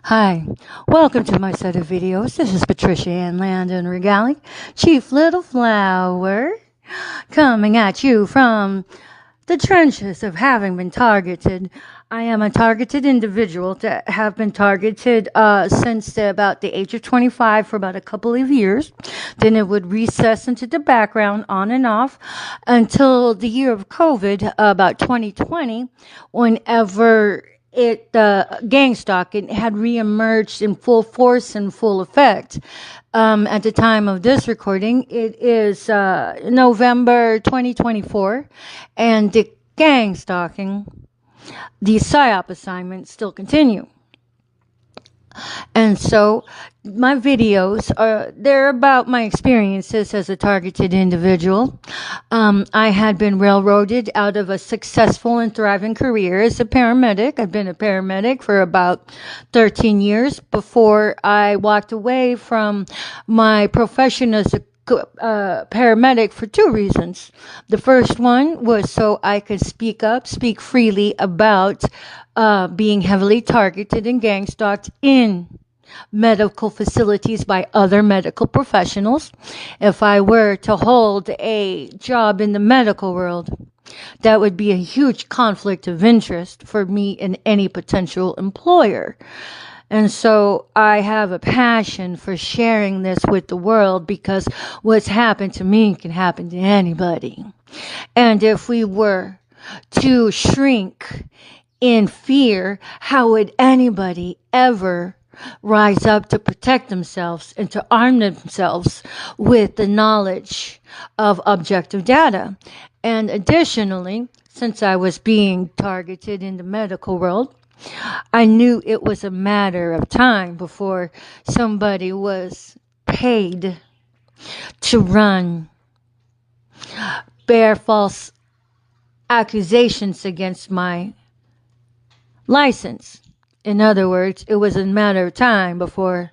Hi, welcome to my set of videos. This is Patricia Ann Landon Regali, Chief Little Flower, coming at you from the trenches of having been targeted. I am a targeted individual that have been targeted since about the age of 25 for about a couple of years. Then it would recess into the background on and off until the year of COVID, about 2020, whenever gang stalking had reemerged in full force and full effect. At the time of this recording, it is November 2024, and the gang stalking, the PSYOP assignments still continue. And so my videos they're about my experiences as a targeted individual. I had been railroaded out of a successful and thriving career as a paramedic. I've been a paramedic for about 13 years before I walked away from my profession as a paramedic for two reasons. The first one was so I could speak freely about being heavily targeted and gang stalked in medical facilities by other medical professionals. If I were to hold a job in the medical world, that would be a huge conflict of interest for me and any potential employer. And so I have a passion for sharing this with the world because what's happened to me can happen to anybody. And if we were to shrink in fear, how would anybody ever rise up to protect themselves and to arm themselves with the knowledge of objective data? And additionally, since I was being targeted in the medical world, I knew it was a matter of time before somebody was paid to bear false accusations against my license. In other words, it was a matter of time before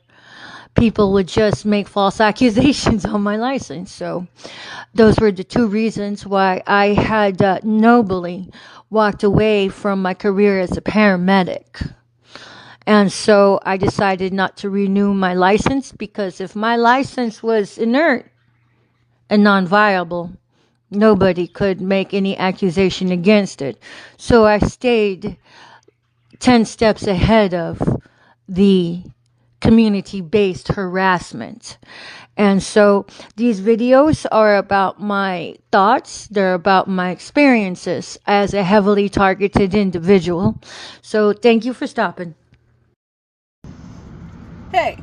people would just make false accusations on my license. So those were the two reasons why I had nobly walked away from my career as a paramedic. And so I decided not to renew my license because if my license was inert and non-viable, nobody could make any accusation against it. So I stayed 10 steps ahead of the community-based harassment. And so these videos are about my thoughts. They're about my experiences as a heavily targeted individual. So thank you for stopping. Hey,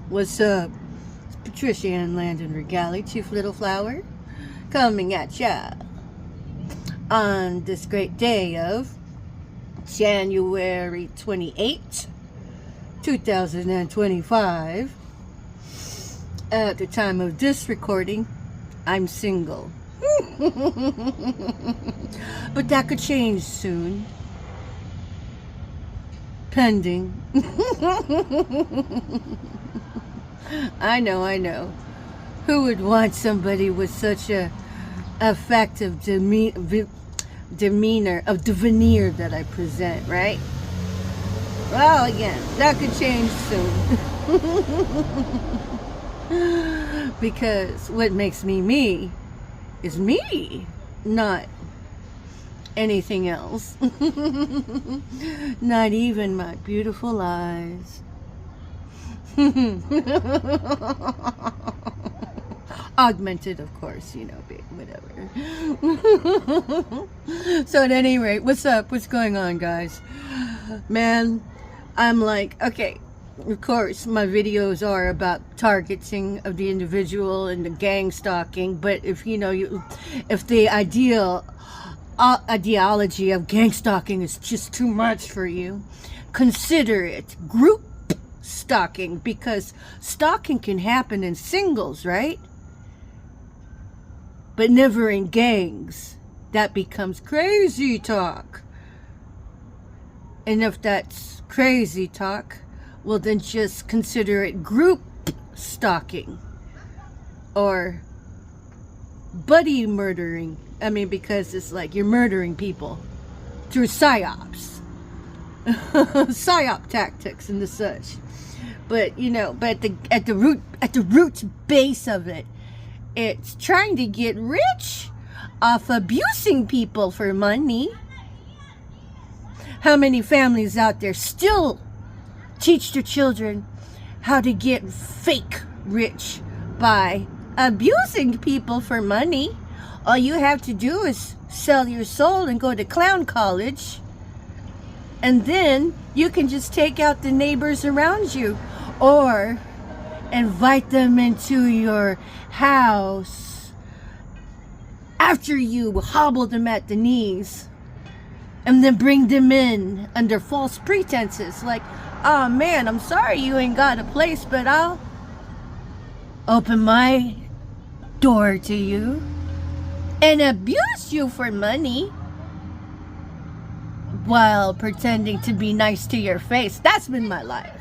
what's up? It's Patricia Ann Landon Regali, Chief Little Flower, coming at ya on this great day of January 28th, 2025. At the time of this recording, I'm single. But that could change soon. Pending. I know. Who would want somebody with such a effective demeanor of the veneer that I present, right? Well, again, that could change soon. Because what makes me me is me, not anything else. Not even my beautiful eyes. Augmented, of course, whatever. So at any rate, what's up? What's going on, guys? Man, I'm like, okay, of course, my videos are about targeting of the individual and the gang stalking, but if if the ideology of gang stalking is just too much for you, consider it group stalking, because stalking can happen in singles, right? But never in gangs. That becomes crazy talk. And if that's crazy talk, well, then just consider it group stalking or buddy murdering. I mean, because it's like you're murdering people through PSYOPs. psyop tactics and the such. But you know, but at the root base of it, it's trying to get rich off abusing people for money. How many families out there still teach their children how to get fake rich by abusing people for money? All you have to do is sell your soul and go to clown college, and then you can just take out the neighbors around you, or invite them into your house after you hobble them at the knees, and then bring them in under false pretenses like, oh man, I'm sorry you ain't got a place, but I'll open my door to you, and abuse you for money while pretending to be nice to your face. That's been my life.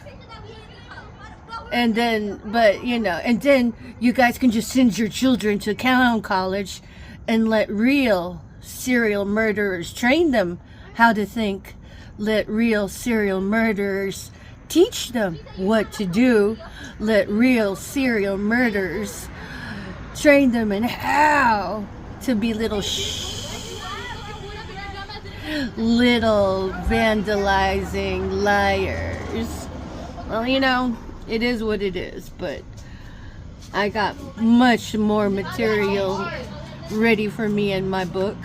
And then, but you know, and then you guys can just send your children to clown college and let real serial murderers train them how to think. Let real serial murderers teach them what to do. Let real serial murderers train them in how to be little vandalizing liars. Well, you know, it is what it is, but I got much more material ready for me in my book.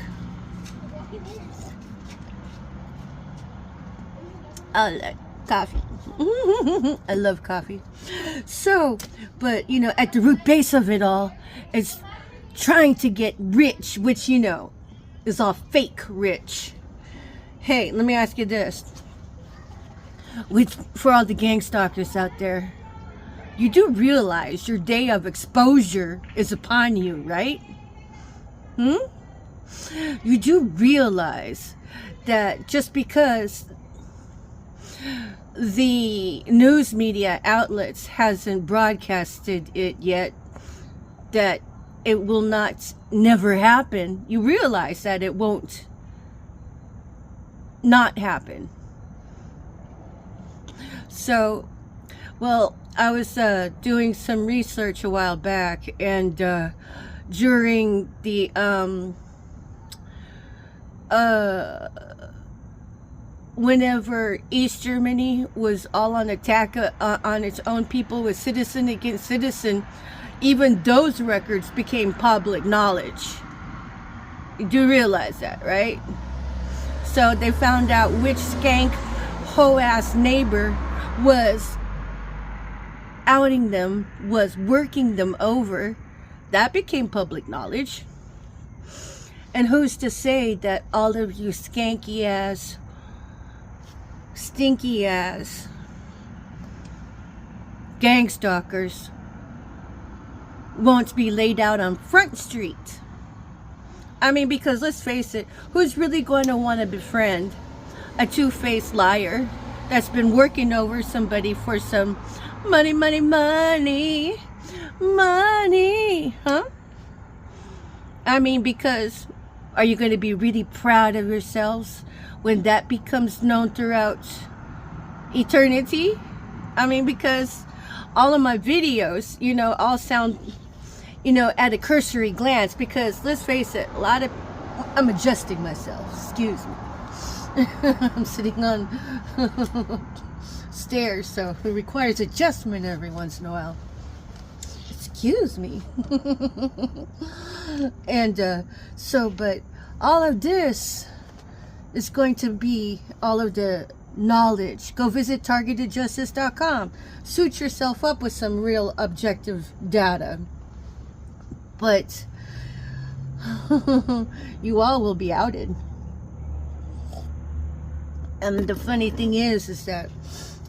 I like coffee. I love coffee. So, but you know, at the root base of it all is trying to get rich, which, you know, is all fake rich. Hey, let me ask you this. For all the gang stalkers out there, you do realize your day of exposure is upon you, right? You do realize that just because the news media outlets hasn't broadcasted it yet, that it will never happen. You realize that it won't not happen. So, well, I was doing some research a while back, and during the whenever East Germany was all on attack on its own people with citizen against citizen, even those records became public knowledge. You do realize that, right? So they found out which skank hoe-ass neighbor was outing them, was working them over. That became public knowledge. And who's to say that all of you skanky ass, stinky ass gang stalkers won't be laid out on Front Street? I mean, because let's face it, who's really going to want to befriend a two-faced liar that's been working over somebody for some money, huh? I mean, because are you going to be really proud of yourselves when that becomes known throughout eternity? I mean, because all of my videos, you know, all sound, you know, at a cursory glance, because let's face it, I'm adjusting myself, excuse me. I'm sitting on stairs, so it requires adjustment every once in a while. Excuse me. And so, but all of this is going to be all of the knowledge. Go visit targetedjustice.com. Suit yourself up with some real objective data. But you all will be outed. And the funny thing is that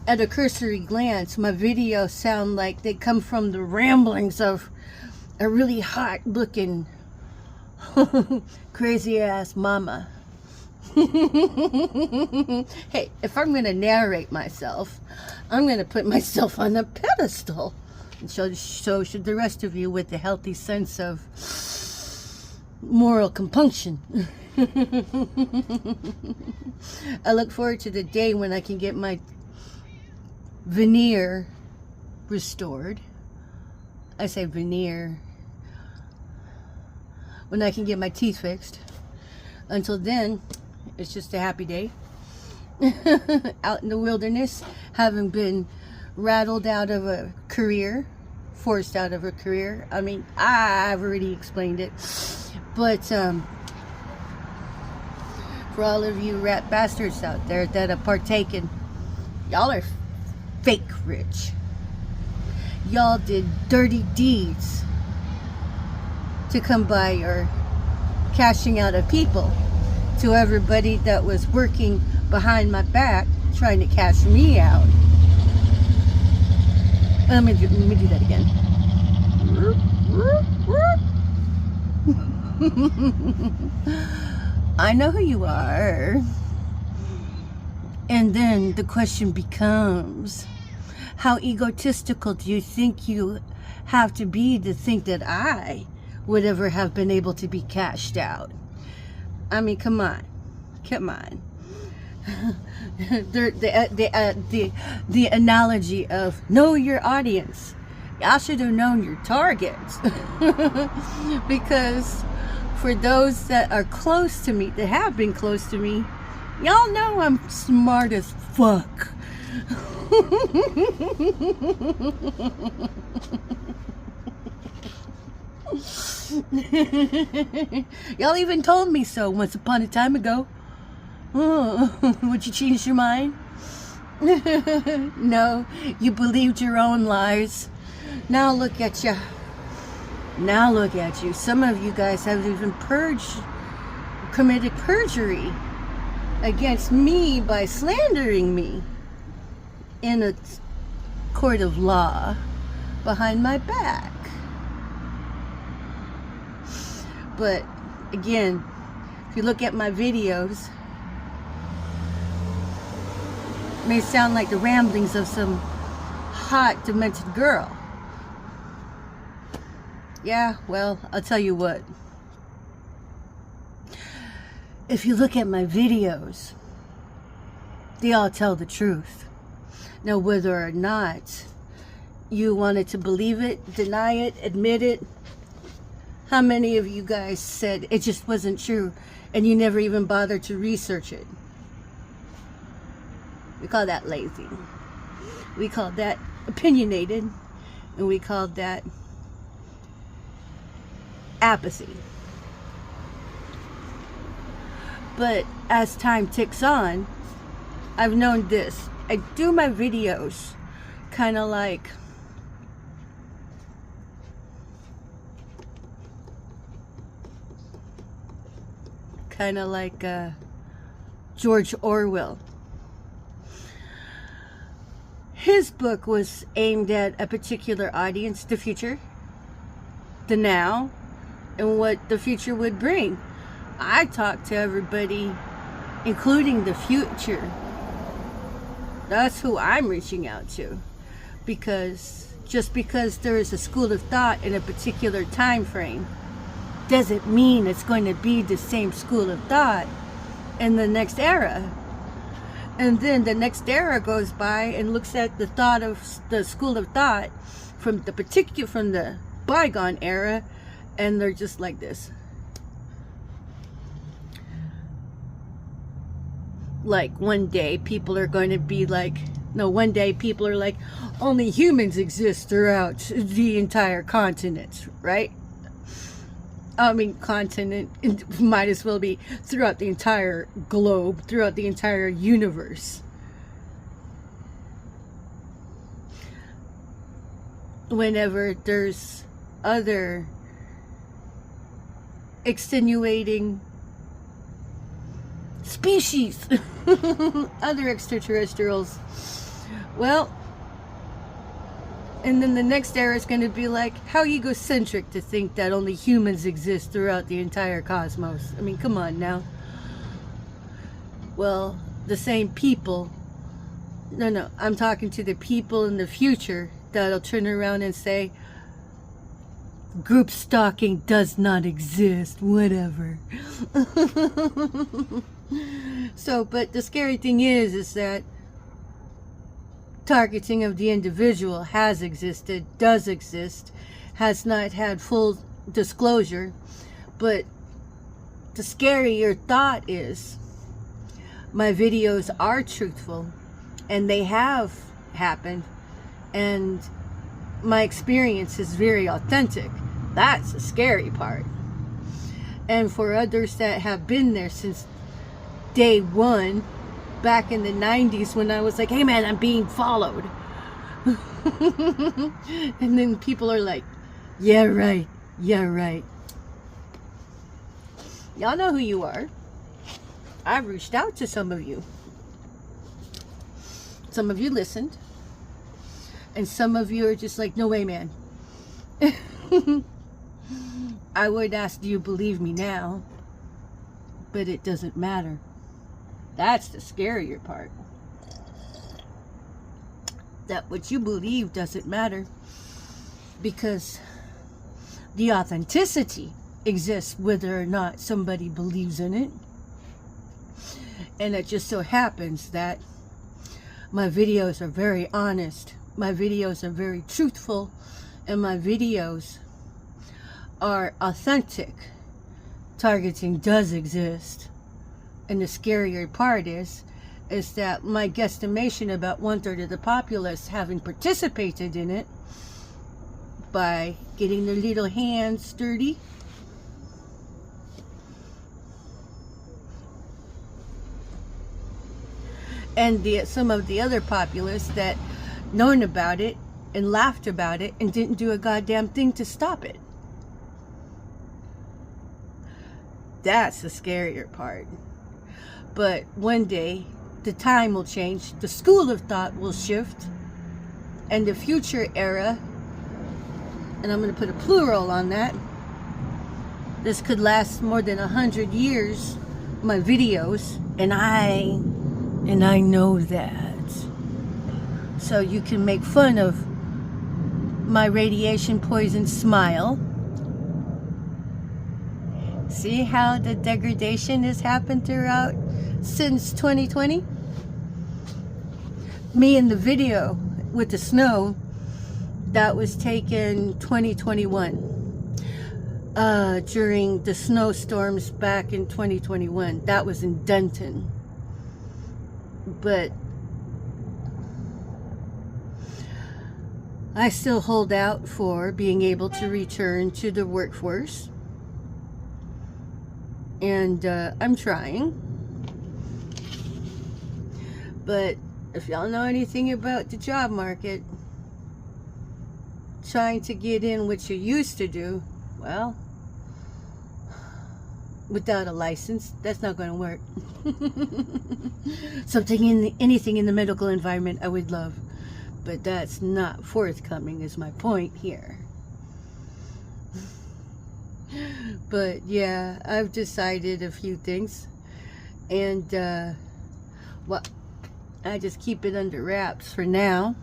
at a cursory glance, my videos sound like they come from the ramblings of a really hot looking crazy ass mama. Hey, if I'm going to narrate myself, I'm going to put myself on a pedestal. And so should the rest of you with a healthy sense of moral compunction. I look forward to the day when I can get my veneer restored. I say veneer. When I can get my teeth fixed. Until then, it's just a happy day. Out in the wilderness, having been rattled out of a career, forced out of a career. I mean, I've already explained it. But for all of you rat bastards out there that have partaken, y'all are fake rich. Y'all did dirty deeds to come by your cashing out of people to everybody that was working behind my back trying to cash me out. Let me do that again. I know who you are. And then the question becomes, how egotistical do you think you have to be to think that I would ever have been able to be cashed out? I mean, come on. The analogy of know your audience. Y'all should have known your targets. Because for those that are close to me, that have been close to me, y'all know I'm smart as fuck. Y'all even told me so once upon a time ago. Oh, would you change your mind? No, you believed your own lies. Now look at you. Now look at you. Some of you guys have even committed perjury against me by slandering me in a court of law behind my back. But again, if you look at my videos, it may sound like the ramblings of some hot, demented girl. Yeah, well, I'll tell you what. If you look at my videos, they all tell the truth. Now, whether or not you wanted to believe it, deny it, admit it, how many of you guys said it just wasn't true and you never even bothered to research it? We call that lazy. We call that opinionated. And we call that apathy. But as time ticks on, I've known this. I do my videos kind of like George Orwell. His book was aimed at a particular audience, the future, the now, and what the future would bring. I talk to everybody, including the future. That's who I'm reaching out to. Because just because there is a school of thought in a particular time frame doesn't mean it's going to be the same school of thought in the next era. And then the next era goes by and looks at the thought of the school of thought from the bygone era, and they're just like this. Like one day people are going to be like, one day people are like, only humans exist throughout the entire continent, right? I mean, continent, it might as well be throughout the entire globe, throughout the entire universe. Whenever there's other extenuating species, other extraterrestrials, well, and then the next era is going to be like, how egocentric to think that only humans exist throughout the entire cosmos. I mean, come on now. Well, the same people, no, I'm talking to the people in the future that'll turn around and say, Group stalking does not exist, whatever. So, but the scary thing is that targeting of the individual has existed, does exist, has not had full disclosure. But the scarier thought is my videos are truthful and they have happened, and my experience is very authentic. That's the scary part. And for others that have been there since day one, back in the 90s, when I was like, hey man, I'm being followed. And then people are like, yeah right, yeah right. Y'all know who you are. I've reached out to some of you. Some of you listened. And some of you are just like, no way, man. I would ask, do you believe me now? But it doesn't matter. That's the scarier part. That what you believe doesn't matter, because the authenticity exists whether or not somebody believes in it. And it just so happens that my videos are very honest. My videos are very truthful, and my videos are authentic. Targeting does exist. And the scarier part is that my guesstimation about 1/3 of the populace having participated in it by getting their little hands dirty, and some of the other populace that known about it and laughed about it and didn't do a goddamn thing to stop it. That's the scarier part. But one day the time will change, the school of thought will shift, and the future era, and I'm going to put a plural on that, this could last more than 100 years, my videos, and I know that. So you can make fun of my radiation poison smile. See how the degradation has happened throughout since 2020? Me in the video with the snow, that was taken 2021. During the snowstorms back in 2021. That was in Denton. But I still hold out for being able to return to the workforce. And I'm trying. But if y'all know anything about the job market, trying to get in what you used to do, well, without a license, that's not going to work. Anything in the medical environment I would love, but that's not forthcoming is my point here. But yeah, I've decided a few things, and well, I just keep it under wraps for now.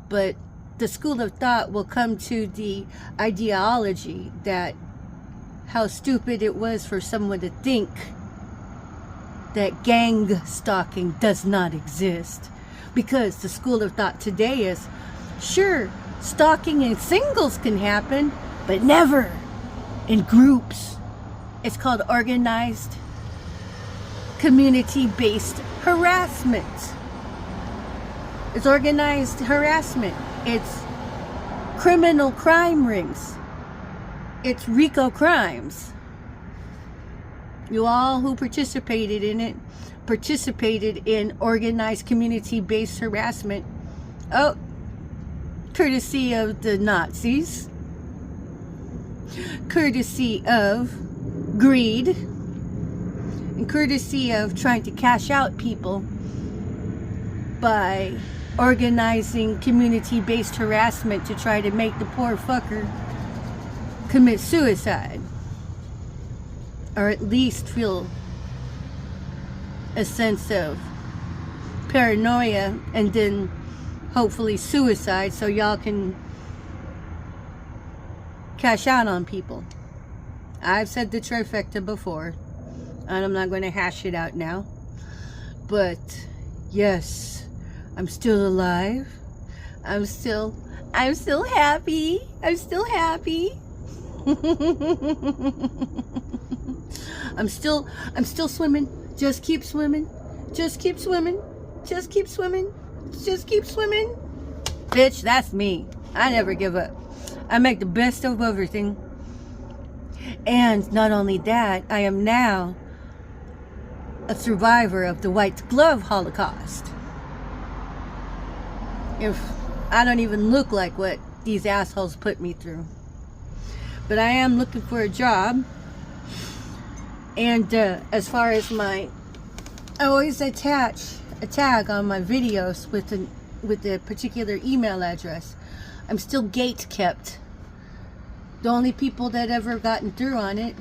But the school of thought will come to the ideology that how stupid it was for someone to think that gang stalking does not exist. Because the school of thought today is, sure, stalking in singles can happen, but never in groups. It's called organized community-based harassment. It's organized harassment. It's criminal crime rings. It's RICO crimes. You all who participated in it participated in organized community-based harassment. Oh, courtesy of the Nazis, courtesy of greed, and courtesy of trying to cash out people by organizing community-based harassment to try to make the poor fucker commit suicide, or at least feel a sense of paranoia, and then hopefully suicide, so y'all can cash out on people. I've said the trifecta before, and I'm not going to hash it out now. But yes, I'm still alive. I'm still happy. I'm still happy. I'm still swimming. Just keep swimming. Just keep swimming. Just keep swimming. Just keep swimming. Bitch, that's me. I never give up. I make the best of everything. And not only that, I am now a survivor of the White Glove Holocaust. If I don't even look like what these assholes put me through. But I am looking for a job. And as far as I always attach a tag on my videos with the particular email address. I'm still gate kept. The only people that ever gotten through on it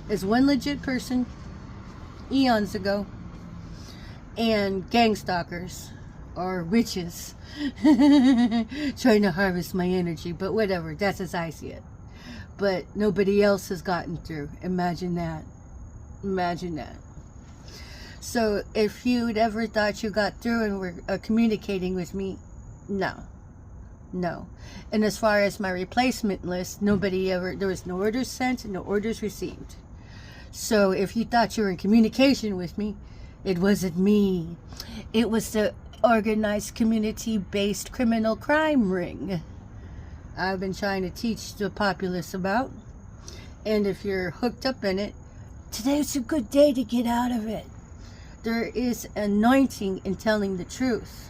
is one legit person eons ago, and gang stalkers or witches trying to harvest my energy. But whatever, that's as I see it. But nobody else has gotten through. Imagine that. Imagine that. So if you'd ever thought you got through and were communicating with me, no. And as far as my replacement list, there was no orders sent and no orders received. So if you thought you were in communication with me, it wasn't me. It was the organized community-based criminal crime ring I've been trying to teach the populace about. And if you're hooked up in it, today's a good day to get out of it. There is anointing in telling the truth.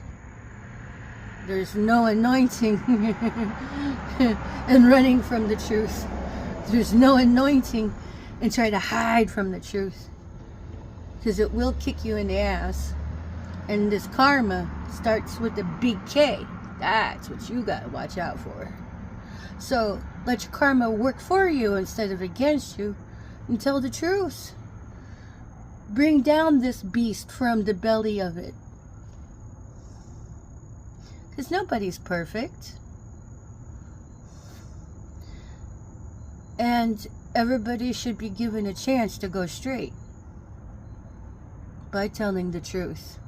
There's no anointing in running from the truth. There's no anointing in trying to hide from the truth. Because it will kick you in the ass. And this karma starts with a big K. That's what you gotta watch out for. So let your karma work for you instead of against you, and tell the truth. Bring down this beast from the belly of it. Because nobody's perfect. And everybody should be given a chance to go straight by telling the truth.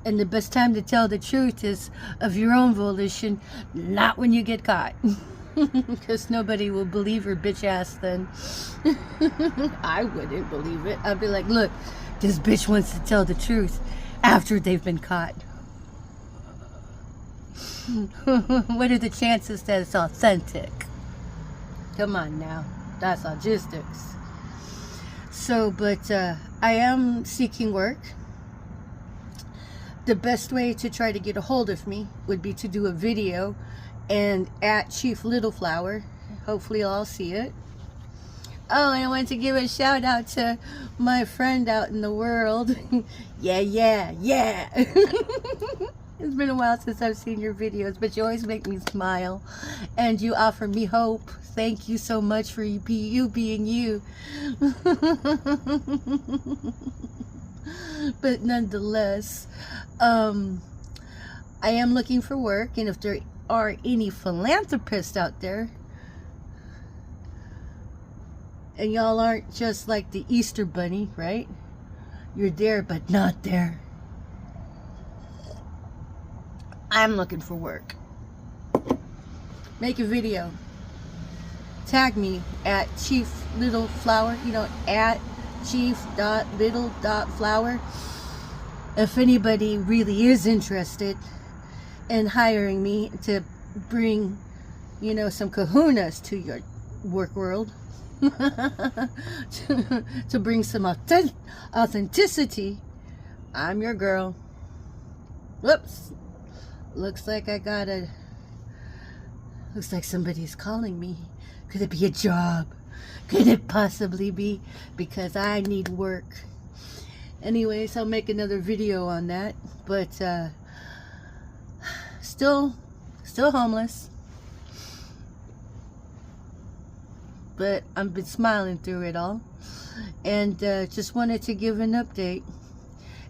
And the best time to tell the truth is of your own volition, not when you get caught. Because nobody will believe her bitch ass then. I wouldn't believe it. I'd be like, look, this bitch wants to tell the truth after they've been caught. What are the chances that it's authentic? Come on now. That's logistics. So, but I am seeking work. The best way to try to get a hold of me would be to do a video and at Chief Littleflower. Hopefully I'll see it. Oh, and I want to give a shout out to my friend out in the world. Yeah. It's been a while since I've seen your videos, but you always make me smile and you offer me hope. Thank you so much for you being you. But nonetheless, I am looking for work, and if there are any philanthropists out there, and y'all aren't just like the Easter Bunny, right? You're there but not there. I'm looking for work. Make a video. Tag me at Chief Littleflower, at chief.little.flower. If anybody really is interested in hiring me to bring, some kahunas to your work world, to bring some authenticity, I'm your girl. Whoops. Looks like somebody's calling me. Could it be a job? Could it possibly be? Because I need work. Anyways, I'll make another video on that. But still homeless. But I've been smiling through it all. And just wanted to give an update.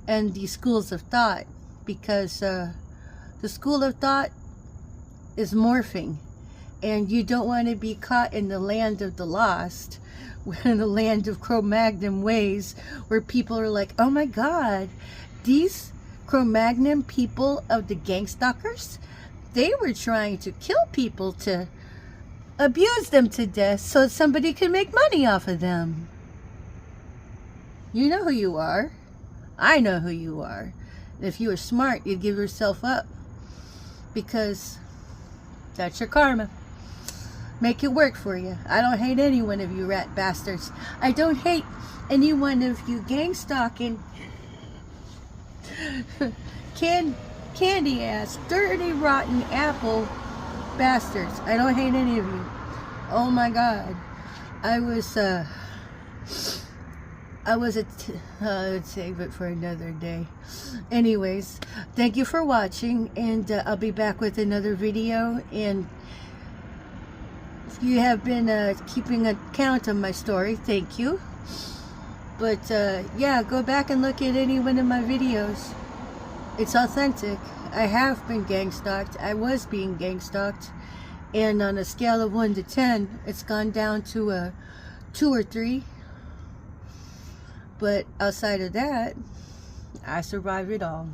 And the schools of thought. Because the school of thought is morphing. And you don't want to be caught in the land of the lost, in the land of Cro-Magnon ways, where people are like, oh my God, these Cro-Magnon people of the gang stalkers, they were trying to kill people to abuse them to death so somebody could make money off of them. You know who you are. I know who you are. If you were smart, you'd give yourself up, because that's your karma. Make it work for you. I don't hate any one of you rat bastards. I don't hate any one of you gang stalking, candy ass, dirty, rotten apple bastards. I don't hate any of you. Oh my God. Let's save it for another day. Anyways, thank you for watching, and I'll be back with another video. And if you have been keeping account of my story, thank you. But yeah, go back and look at any one of my videos. It's authentic. I have been gang stalked. I was being gang stalked, and on a scale of 1 to 10, it's gone down to a 2 or 3. But outside of that, I survived it all.